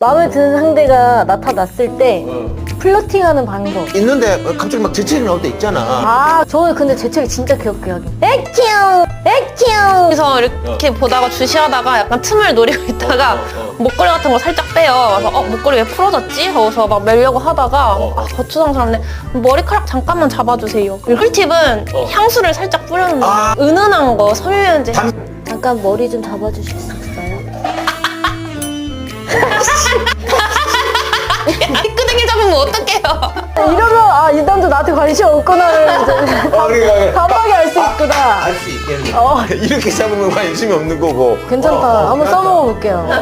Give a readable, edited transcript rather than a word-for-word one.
마음에 드는 상대가 나타났을 때 플러팅하는 방법. 있는데 갑자기 막 재채기 나올 때 있잖아. 아, 저는 근데 제 책이 진짜 귀엽게 하긴. 액팅! 액팅! 그래서 이렇게 보다가 주시하다가 약간 틈을 노리고 있다가 목걸이 같은 거 살짝 빼요. 그래서 목걸이 왜 풀어졌지? 그래서 막 매려고 하다가 거추장스럽네. 머리카락 잠깐만 잡아주세요. 그리고 꿀팁은 향수를 살짝 뿌려놓는 거예요. 은은한 거, 섬유유연제. 잠깐 머리 좀 잡아주실 수 있어요? 끄댕이 잡으면 어떡해요? 이러면 이 남자 나한테 관심 없구나를 이제 그러니까 단박에 알 수 있구나. 알 수 있겠네. 이렇게 잡으면 관심이 없는 거고. 괜찮다. 한번 써먹어 볼게요.